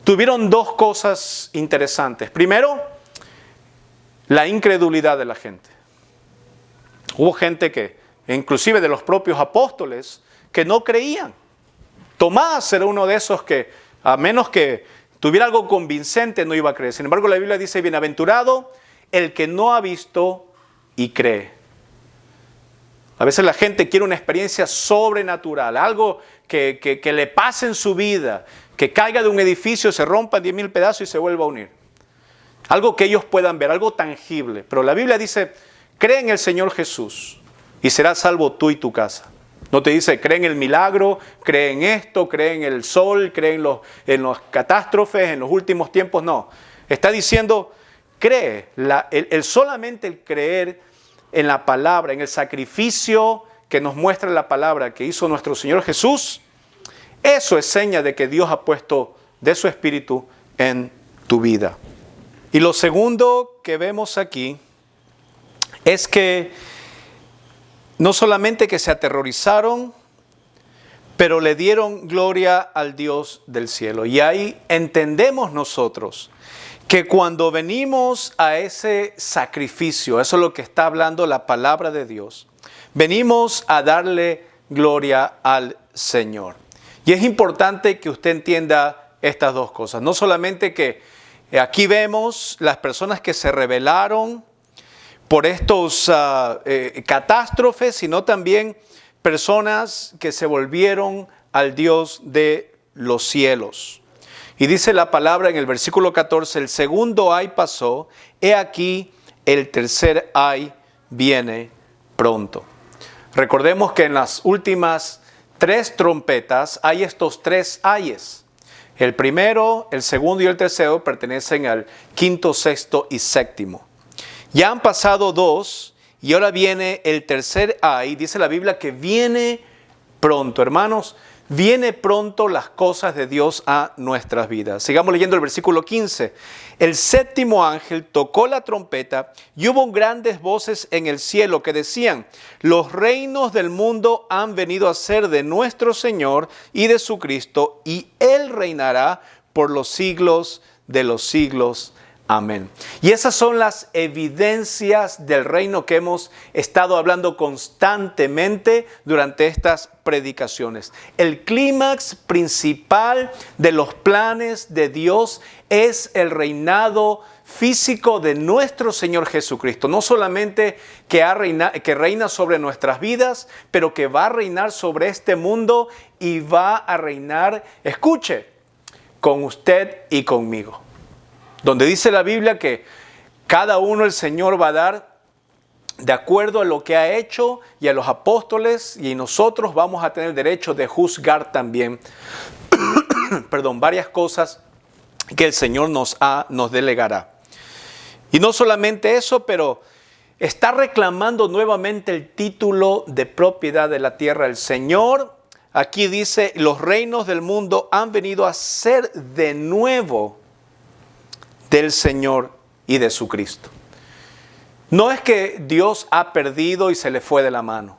tuvieron 2 cosas interesantes. Primero, la incredulidad de la gente. Hubo gente que, inclusive de los propios apóstoles, que no creían. Tomás era uno de esos que, a menos que tuviera algo convincente, no iba a creer. Sin embargo, la Biblia dice, bienaventurado el que no ha visto y cree. A veces la gente quiere una experiencia sobrenatural, algo que le pase en su vida, que caiga de un edificio, se rompa en 10,000 pedazos y se vuelva a unir. Algo que ellos puedan ver, algo tangible. Pero la Biblia dice, cree en el Señor Jesús y serás salvo tú y tu casa. No te dice, cree en el milagro, cree en esto, cree en el sol, cree en las catástrofes, en los últimos tiempos. No, está diciendo, cree. Solamente el creer en la palabra, en el sacrificio que nos muestra la palabra que hizo nuestro Señor Jesús, eso es seña de que Dios ha puesto de su Espíritu en tu vida. Y lo segundo que vemos aquí es que no solamente que se aterrorizaron, pero le dieron gloria al Dios del cielo. Y ahí entendemos nosotros que cuando venimos a ese sacrificio, eso es lo que está hablando la palabra de Dios, venimos a darle gloria al Señor. Y es importante que usted entienda estas dos cosas. No solamente que aquí vemos las personas que se rebelaron por estos catástrofes, sino también personas que se volvieron al Dios de los cielos. Y dice la palabra en el versículo 14, el segundo ay pasó, he aquí el tercer ay viene pronto. Recordemos que en las últimas 3 trompetas hay estos 3 ayes. El primero, el segundo y el tercero pertenecen al quinto, sexto y séptimo. Ya han pasado 2 y ahora viene el tercer ay. Dice la Biblia que viene pronto. Hermanos, viene pronto las cosas de Dios a nuestras vidas. Sigamos leyendo el versículo 15. El séptimo ángel tocó la trompeta y hubo grandes voces en el cielo que decían, los reinos del mundo han venido a ser de nuestro Señor y de su Cristo, y Él reinará por los siglos de los siglos. Amén. Y esas son las evidencias del reino que hemos estado hablando constantemente durante estas predicaciones. El clímax principal de los planes de Dios es el reinado físico de nuestro Señor Jesucristo. No solamente que reina sobre nuestras vidas, pero que va a reinar sobre este mundo y va a reinar, escuche, con usted y conmigo. Donde dice la Biblia que cada uno el Señor va a dar de acuerdo a lo que ha hecho y a los apóstoles, y nosotros vamos a tener derecho de juzgar también, varias cosas que el Señor nos delegará. Y no solamente eso, pero está reclamando nuevamente el título de propiedad de la tierra. El Señor, aquí dice, los reinos del mundo han venido a ser de nuevo del Señor y de su Cristo. No es que Dios ha perdido y se le fue de la mano,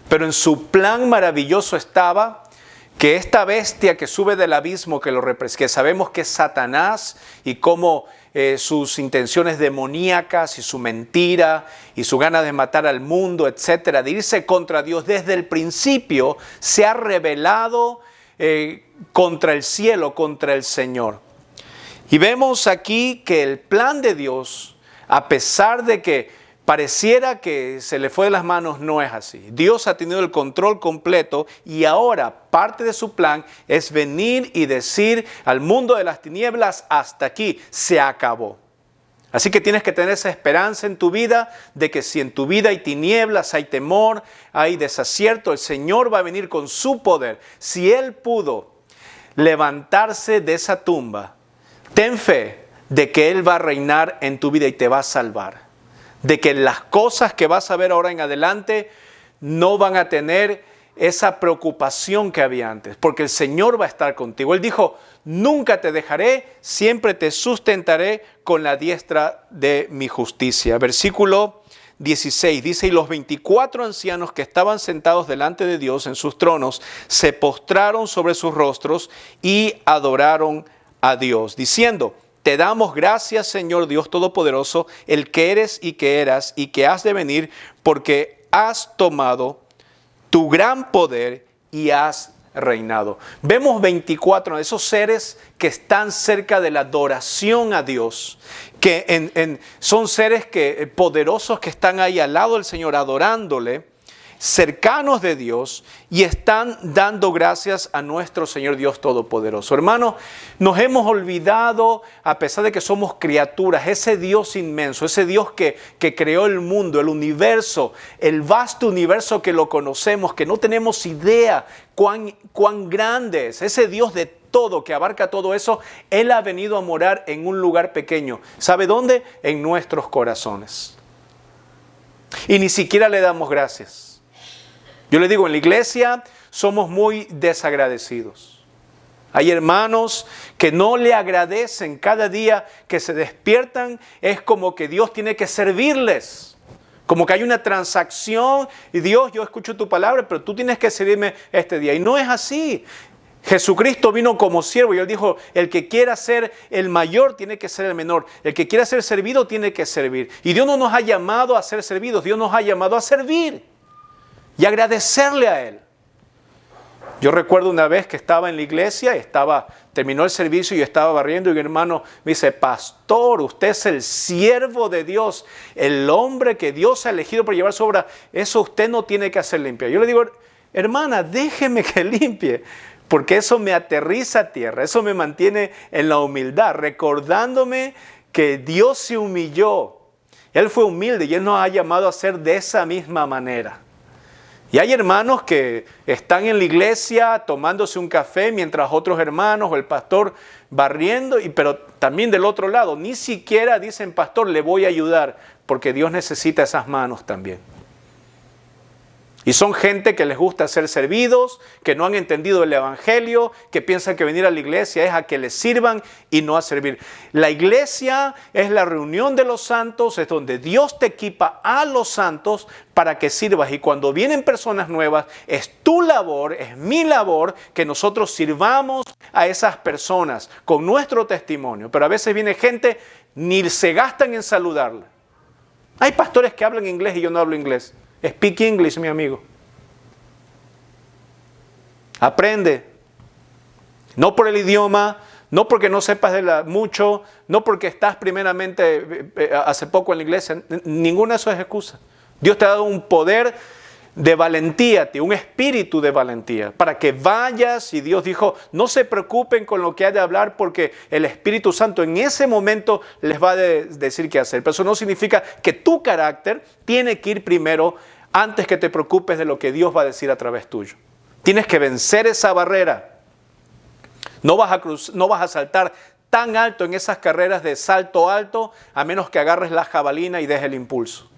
pero en su plan maravilloso estaba que esta bestia que sube del abismo, que sabemos que es Satanás y cómo sus intenciones demoníacas y su mentira y su gana de matar al mundo, etcétera, de irse contra Dios desde el principio, se ha rebelado contra el cielo, contra el Señor. Y vemos aquí que el plan de Dios, a pesar de que pareciera que se le fue de las manos, no es así. Dios ha tenido el control completo y ahora parte de su plan es venir y decir al mundo de las tinieblas, hasta aquí, se acabó. Así que tienes que tener esa esperanza en tu vida de que si en tu vida hay tinieblas, hay temor, hay desacierto, el Señor va a venir con su poder. Si Él pudo levantarse de esa tumba, ten fe de que Él va a reinar en tu vida y te va a salvar. De que las cosas que vas a ver ahora en adelante no van a tener esa preocupación que había antes, porque el Señor va a estar contigo. Él dijo, nunca te dejaré, siempre te sustentaré con la diestra de mi justicia. Versículo 16 dice, y los 24 ancianos que estaban sentados delante de Dios en sus tronos se postraron sobre sus rostros y adoraron a Dios, diciendo, te damos gracias, Señor Dios Todopoderoso, el que eres y que eras y que has de venir, porque has tomado tu gran poder y has reinado. Vemos 24 de esos seres que están cerca de la adoración a Dios, que son seres poderosos que están ahí al lado del Señor adorándole. cercanos de Dios y están dando gracias a nuestro Señor Dios Todopoderoso. Hermano, nos hemos olvidado, a pesar de que somos criaturas, ese Dios inmenso, ese Dios que creó el mundo, el universo, el vasto universo que lo conocemos, que no tenemos idea cuán grande es, ese Dios de todo, que abarca todo eso. Él ha venido a morar en un lugar pequeño. ¿Sabe dónde? En nuestros corazones. Y ni siquiera le damos gracias. Yo le digo, en la iglesia somos muy desagradecidos. Hay hermanos que no le agradecen cada día que se despiertan. Es como que Dios tiene que servirles. Como que hay una transacción y Dios, yo escucho tu palabra, pero tú tienes que servirme este día. Y no es así. Jesucristo vino como siervo y Él dijo, el que quiera ser el mayor tiene que ser el menor. El que quiera ser servido tiene que servir. Y Dios no nos ha llamado a ser servidos, Dios nos ha llamado a servir y agradecerle a Él. Yo recuerdo una vez que estaba en la iglesia, terminó el servicio y yo estaba barriendo y un hermano me dice, pastor, usted es el siervo de Dios, el hombre que Dios ha elegido para llevar su obra, eso usted no tiene que hacer limpiar. Yo le digo, hermana, déjeme que limpie. Porque eso me aterriza a tierra, eso me mantiene en la humildad, recordándome que Dios se humilló. Él fue humilde y Él nos ha llamado a ser de esa misma manera. Y hay hermanos que están en la iglesia tomándose un café mientras otros hermanos o el pastor barriendo, pero también del otro lado, ni siquiera dicen, pastor, le voy a ayudar, porque Dios necesita esas manos también. Y son gente que les gusta ser servidos, que no han entendido el evangelio, que piensan que venir a la iglesia es a que les sirvan y no a servir. La iglesia es la reunión de los santos, es donde Dios te equipa a los santos para que sirvas. Y cuando vienen personas nuevas, es tu labor, es mi labor, que nosotros sirvamos a esas personas con nuestro testimonio. Pero a veces viene gente, ni se gastan en saludarla. Hay pastores que hablan inglés y yo no hablo inglés. Speak English, mi amigo. Aprende. No por el idioma, no porque no sepas mucho, no porque estás primeramente hace poco en la iglesia. Ninguna de esas es excusa. Dios te ha dado un poder de valentía, un espíritu de valentía, para que vayas. Y Dios dijo, no se preocupen con lo que hay de hablar, porque el Espíritu Santo en ese momento les va a decir qué hacer. Pero eso no significa que tu carácter tiene que ir primero antes que te preocupes de lo que Dios va a decir a través tuyo. Tienes que vencer esa barrera. No vas a saltar tan alto en esas carreras de salto alto, a menos que agarres la jabalina y dejes el impulso.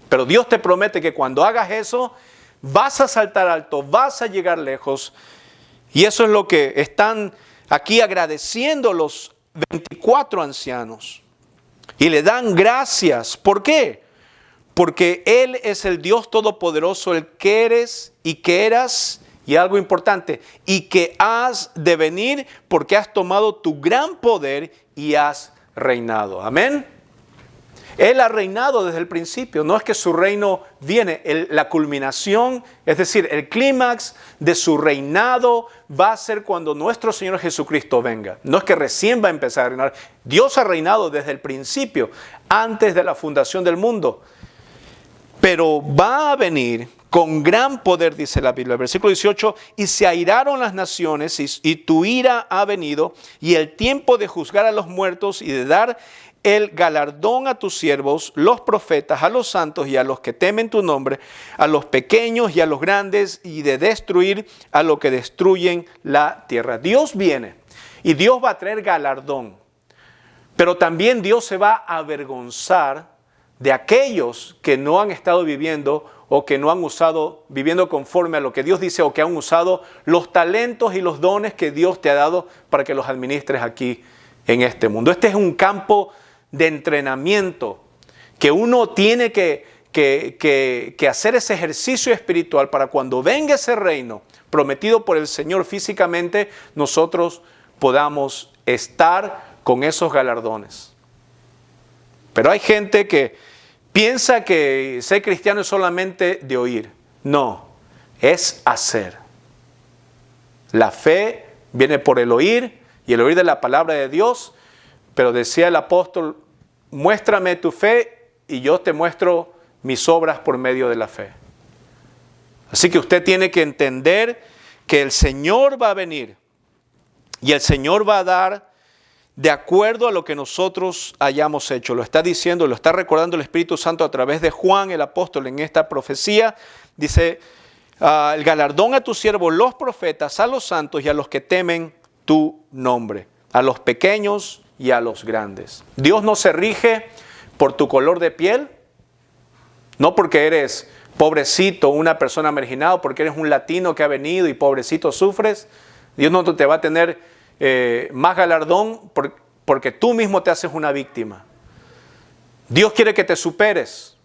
Pero Dios te promete que cuando hagas eso, vas a saltar alto, vas a llegar lejos. Y eso es lo que están aquí agradeciendo los 24 ancianos. Y le dan gracias. ¿Por qué? Porque Él es el Dios Todopoderoso, el que eres y que eras, y algo importante, y que has de venir, porque has tomado tu gran poder y has reinado. Amén. Él ha reinado desde el principio. No es que su reino viene, la culminación, es decir, el clímax de su reinado va a ser cuando nuestro Señor Jesucristo venga. No es que recién va a empezar a reinar. Dios ha reinado desde el principio, antes de la fundación del mundo. Pero va a venir con gran poder, dice la Biblia. Versículo 18, y se airaron las naciones y tu ira ha venido, y el tiempo de juzgar a los muertos y de dar el galardón a tus siervos, los profetas, a los santos y a los que temen tu nombre, a los pequeños y a los grandes, y de destruir a los que destruyen la tierra. Dios viene y Dios va a traer galardón, pero también Dios se va a avergonzar de aquellos que no han estado viviendo o que no han viviendo conforme a lo que Dios dice, o que han usado los talentos y los dones que Dios te ha dado para que los administres aquí en este mundo. Este es un campo de entrenamiento que uno tiene que hacer ese ejercicio espiritual para cuando venga ese reino prometido por el Señor físicamente, nosotros podamos estar con esos galardones. Pero hay gente que piensa que ser cristiano es solamente de oír. No, es hacer. La fe viene por el oír y el oír de la palabra de Dios. Pero decía el apóstol, muéstrame tu fe y yo te muestro mis obras por medio de la fe. Así que usted tiene que entender que el Señor va a venir y el Señor va a dar de acuerdo a lo que nosotros hayamos hecho. Lo está diciendo, lo está recordando el Espíritu Santo a través de Juan el apóstol en esta profecía. Dice, el galardón a tus siervos, los profetas, a los santos y a los que temen tu nombre, a los pequeños y a los grandes. Dios no se rige por tu color de piel, no porque eres pobrecito, una persona marginada, porque eres un latino que ha venido y pobrecito sufres. Dios no te va a tener más galardón porque tú mismo te haces una víctima. Dios quiere que te superes.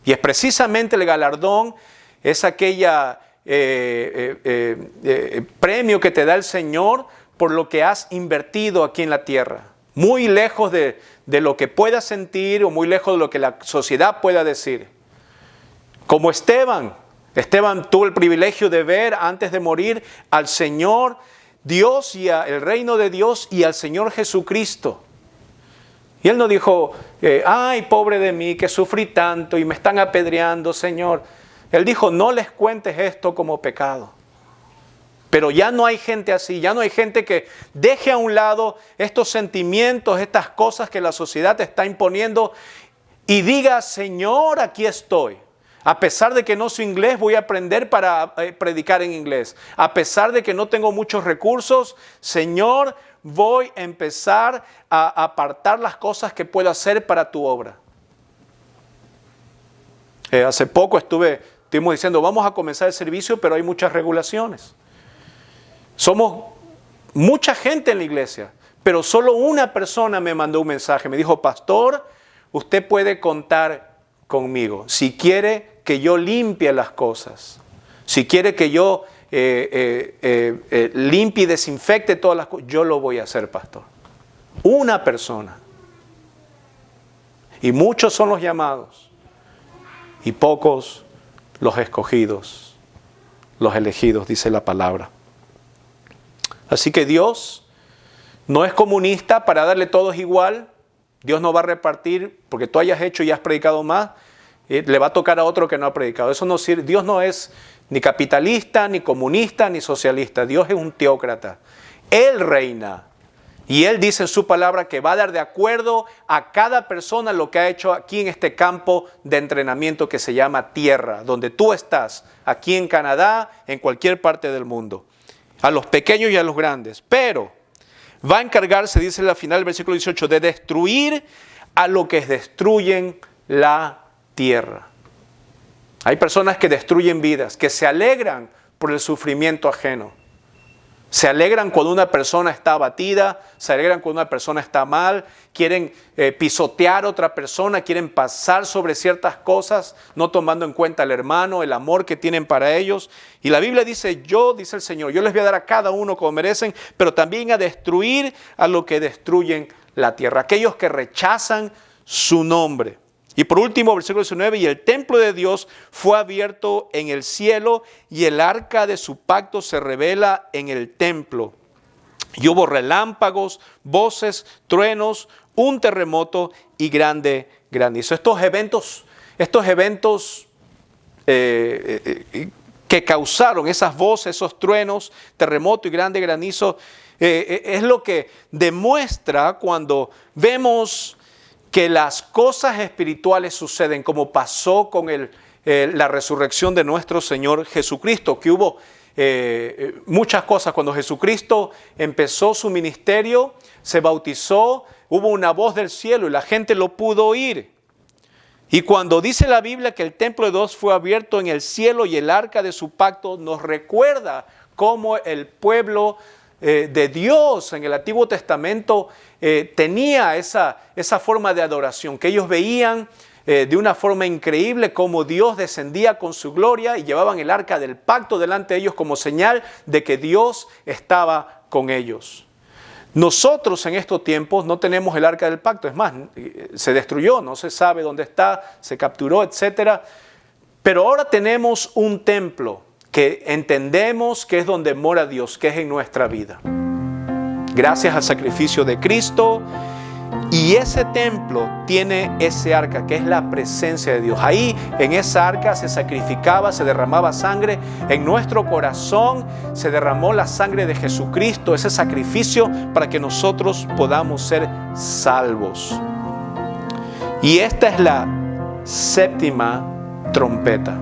Y es precisamente el galardón, es aquella premio que te da el Señor por lo que has invertido aquí en la tierra. Muy lejos de lo que puedas sentir o muy lejos de lo que la sociedad pueda decir. Como Esteban tuvo el privilegio de ver antes de morir al Señor Dios y el reino de Dios y al Señor Jesucristo. Y él no dijo, ay, pobre de mí, que sufrí tanto y me están apedreando, Señor. Él dijo, no les cuentes esto como pecado. Pero ya no hay gente así, ya no hay gente que deje a un lado estos sentimientos, estas cosas que la sociedad te está imponiendo y diga, Señor, aquí estoy. A pesar de que no sé inglés, voy a aprender para predicar en inglés. A pesar de que no tengo muchos recursos, Señor, voy a empezar a apartar las cosas que puedo hacer para tu obra. Hace poco estuvimos diciendo, vamos a comenzar el servicio, pero hay muchas regulaciones. Somos mucha gente en la iglesia, pero solo una persona me mandó un mensaje. Me dijo, pastor, usted puede contar conmigo. Si quiere que yo limpie las cosas, si quiere que yo limpie y desinfecte todas las cosas, yo lo voy a hacer, pastor. Una persona. Y muchos son los llamados y pocos los escogidos, los elegidos, dice la palabra. Así que Dios no es comunista para darle todos igual. Dios no va a repartir porque tú hayas hecho y has predicado más. Le va a tocar a otro que no ha predicado. Eso no sirve. Dios no es ni capitalista, ni comunista, ni socialista. Dios es un teócrata. Él reina. Y Él dice en su palabra que va a dar de acuerdo a cada persona lo que ha hecho aquí en este campo de entrenamiento que se llama tierra, donde tú estás, aquí en Canadá, en cualquier parte del mundo. A los pequeños y a los grandes. Pero va a encargarse, dice al final del versículo 18, de destruir a lo que destruyen la tierra. Hay personas que destruyen vidas, que se alegran por el sufrimiento ajeno. Se alegran cuando una persona está abatida, se alegran cuando una persona está mal, quieren pisotear a otra persona, quieren pasar sobre ciertas cosas, no tomando en cuenta al hermano, el amor que tienen para ellos. Y la Biblia dice, dice el Señor, yo les voy a dar a cada uno como merecen, pero también a destruir a lo que destruyen la tierra, aquellos que rechazan su nombre. Y por último, versículo 19, y el templo de Dios fue abierto en el cielo y el arca de su pacto se revela en el templo. Y hubo relámpagos, voces, truenos, un terremoto y grande granizo. Estos eventos que causaron esas voces, esos truenos, terremoto y grande granizo, es lo que demuestra cuando vemos que las cosas espirituales suceden como pasó con la resurrección de nuestro Señor Jesucristo, que hubo muchas cosas. Cuando Jesucristo empezó su ministerio, se bautizó, hubo una voz del cielo y la gente lo pudo oír. Y cuando dice la Biblia que el templo de Dios fue abierto en el cielo y el arca de su pacto, nos recuerda cómo el pueblo de Dios en el Antiguo Testamento tenía esa forma de adoración, que ellos veían de una forma increíble cómo Dios descendía con su gloria y llevaban el arca del pacto delante de ellos como señal de que Dios estaba con ellos. Nosotros en estos tiempos no tenemos el arca del pacto, es más, se destruyó, no se sabe dónde está, se capturó, etc. Pero ahora tenemos un templo que entendemos que es donde mora Dios, que es en nuestra vida. Gracias al sacrificio de Cristo Y ese templo tiene ese arca, que es la presencia de Dios. Ahí en esa arca se sacrificaba, se derramaba sangre. En nuestro corazón se derramó la sangre de Jesucristo, ese sacrificio para que nosotros podamos ser salvos. Y esta es la séptima trompeta.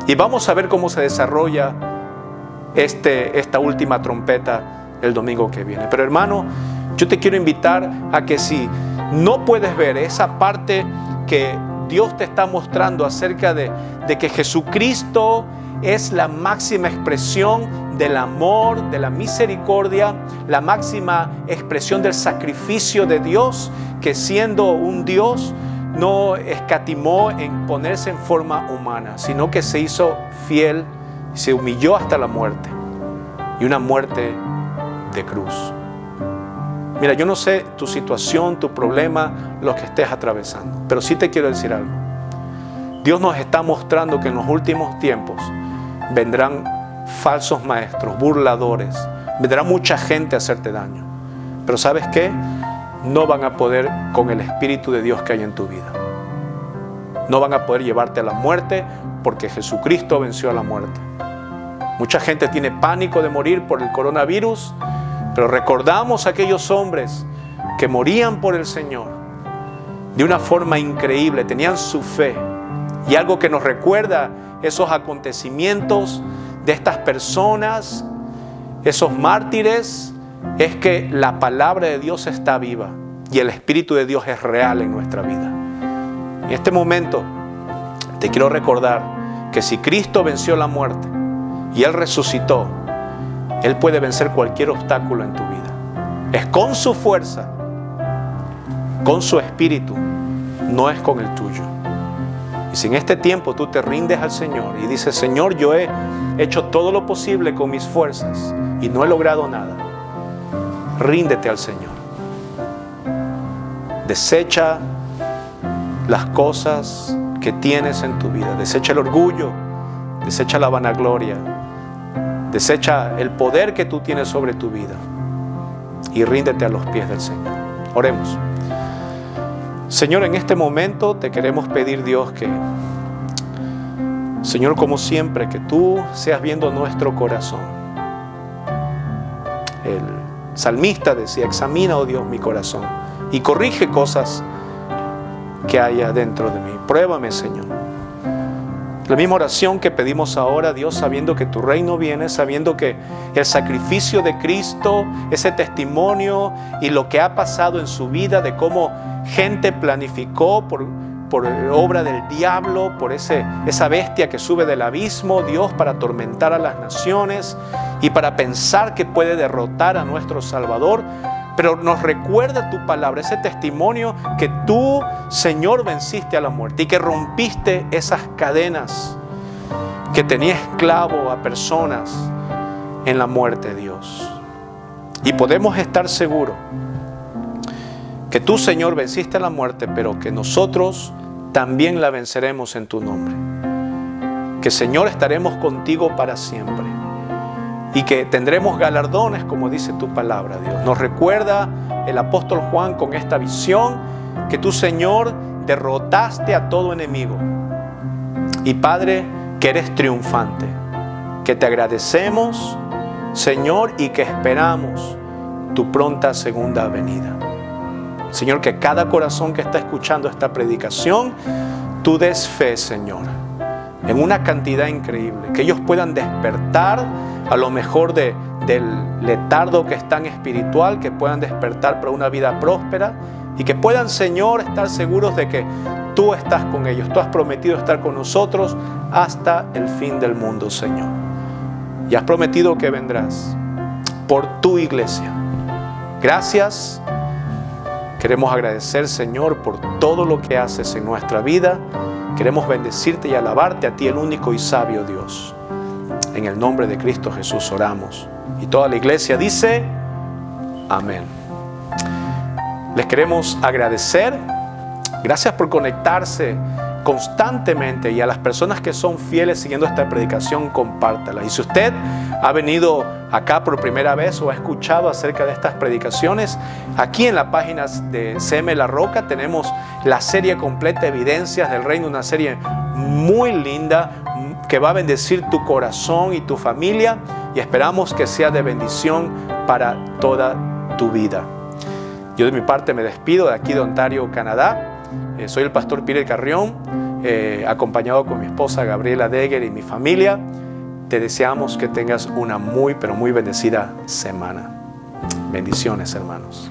Y vamos a ver cómo se desarrolla esta última trompeta el domingo que viene. Pero hermano, yo te quiero invitar a que si no puedes ver esa parte que Dios te está mostrando acerca de que Jesucristo es la máxima expresión del amor, de la misericordia, la máxima expresión del sacrificio de Dios, que siendo un Dios no escatimó en ponerse en forma humana, sino que se hizo fiel y se humilló hasta la muerte, y una muerte de cruz. Mira, yo no sé tu situación, tu problema, lo que estés atravesando, pero sí te quiero decir algo. Dios nos está mostrando que en los últimos tiempos vendrán falsos maestros, burladores, vendrá mucha gente a hacerte daño. Pero ¿sabes qué? No van a poder con el Espíritu de Dios que hay en tu vida. No van a poder llevarte a la muerte, porque Jesucristo venció a la muerte. Mucha gente tiene pánico de morir por el coronavirus, pero recordamos a aquellos hombres que morían por el Señor de una forma increíble, tenían su fe. Y algo que nos recuerda esos acontecimientos de estas personas, esos mártires, es que la palabra de Dios está viva y el Espíritu de Dios es real en nuestra vida. En este momento te quiero recordar que si Cristo venció la muerte y Él resucitó, Él puede vencer cualquier obstáculo en tu vida. Es con su fuerza, con su Espíritu, no es con el tuyo. Y si en este tiempo tú te rindes al Señor y dices: Señor, yo he hecho todo lo posible con mis fuerzas y no he logrado nada, ríndete al Señor. Desecha las cosas que tienes en tu vida. Desecha el orgullo, desecha la vanagloria, desecha el poder que tú tienes sobre tu vida y ríndete a los pies del Señor. Oremos. Señor, en este momento te queremos pedir, Dios, que, Señor, como siempre, que tú seas viendo nuestro corazón. El salmista decía: examina, oh Dios, mi corazón y corrige cosas que haya dentro de mí. Pruébame, Señor. La misma oración que pedimos ahora, Dios, sabiendo que tu reino viene, sabiendo que el sacrificio de Cristo, ese testimonio y lo que ha pasado en su vida, de cómo gente planificó por obra del diablo, por esa bestia que sube del abismo, Dios, para atormentar a las naciones y para pensar que puede derrotar a nuestro Salvador. Pero nos recuerda tu palabra, ese testimonio que tú, Señor, venciste a la muerte y que rompiste esas cadenas que tenía esclavo a personas en la muerte, Dios. Y podemos estar seguros que tú, Señor, venciste la muerte, pero que nosotros también la venceremos en tu nombre. Que, Señor, estaremos contigo para siempre. Y que tendremos galardones, como dice tu palabra, Dios. Nos recuerda el apóstol Juan con esta visión que tú, Señor, derrotaste a todo enemigo. Y Padre, que eres triunfante, que te agradecemos, Señor, y que esperamos tu pronta segunda venida. Señor, que cada corazón que está escuchando esta predicación, tú des fe, Señor, en una cantidad increíble, que ellos puedan despertar a lo mejor del letardo que es tan espiritual, que puedan despertar para una vida próspera y que puedan, Señor, estar seguros de que tú estás con ellos. Tú has prometido estar con nosotros hasta el fin del mundo, Señor. Y has prometido que vendrás por tu iglesia. Gracias. Queremos agradecer, Señor, por todo lo que haces en nuestra vida. Queremos bendecirte y alabarte a ti, el único y sabio Dios. En el nombre de Cristo Jesús oramos. Y toda la iglesia dice: amén. Les queremos agradecer. Gracias por conectarse constantemente, y a las personas que son fieles siguiendo esta predicación, compártala. Y si usted ha venido acá por primera vez o ha escuchado acerca de estas predicaciones, aquí en las páginas de CM La Roca tenemos la serie completa Evidencias del Reino, una serie muy linda que va a bendecir tu corazón y tu familia, y esperamos que sea de bendición para toda tu vida. Yo de mi parte me despido de aquí de Ontario, Canadá. Soy el pastor Peter Carrión, acompañado con mi esposa Gabriela Degger y mi familia. Te deseamos que tengas una muy, pero muy bendecida semana. Bendiciones, hermanos.